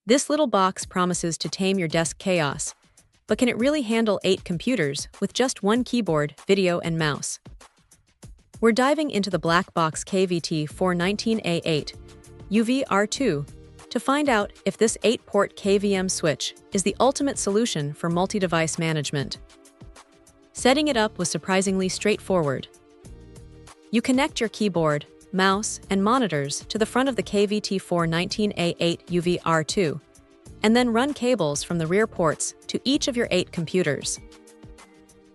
This little box promises to tame your desk chaos, but can it really handle 8 computers with just one keyboard, video, and mouse? We're diving into the black box KVT419A-8UV-R2 to find out if this 8-port KVM switch is the ultimate solution for multi-device management. Setting it up was surprisingly straightforward. You connect your keyboard, mouse, and monitors to the front of the KVT419A-8UV-R2, and then run cables from the rear ports to each of your 8 computers.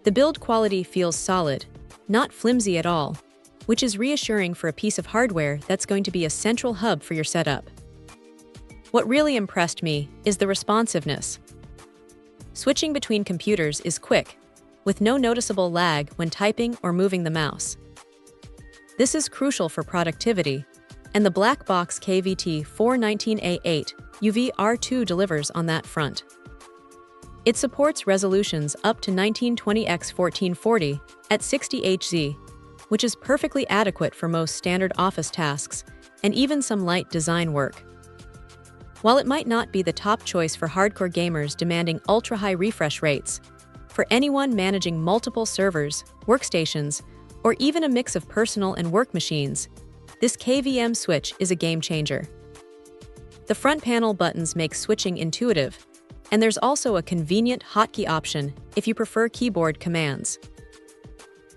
The build quality feels solid, not flimsy at all, which is reassuring for a piece of hardware that's going to be a central hub for your setup. What really impressed me is the responsiveness. Switching between computers is quick, with no noticeable lag when typing or moving the mouse. This is crucial for productivity, and the black box KVT419A-8UV-R2 delivers on that front. It supports resolutions up to 1920x1440 at 60 Hz, which is perfectly adequate for most standard office tasks and even some light design work. While it might not be the top choice for hardcore gamers demanding ultra-high refresh rates, for anyone managing multiple servers, workstations, or even a mix of personal and work machines, this KVM switch is a game changer. The front panel buttons make switching intuitive, and there's also a convenient hotkey option if you prefer keyboard commands.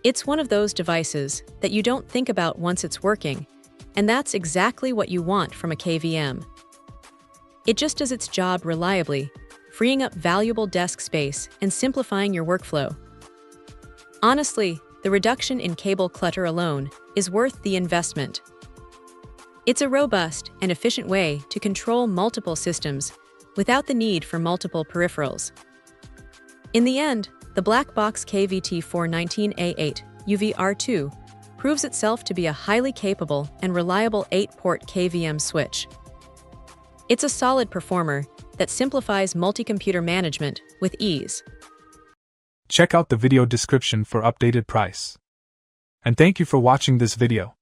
It's one of those devices that you don't think about once it's working, and that's exactly what you want from a KVM. It just does its job reliably, freeing up valuable desk space and simplifying your workflow. Honestly, the reduction in cable clutter alone is worth the investment. It's a robust and efficient way to control multiple systems without the need for multiple peripherals. In the end, the black box KVT419A-8UV-R2 proves itself to be a highly capable and reliable 8-port KVM switch. It's a solid performer that simplifies multi-computer management with ease. Check out the video description for updated price. And thank you for watching this video.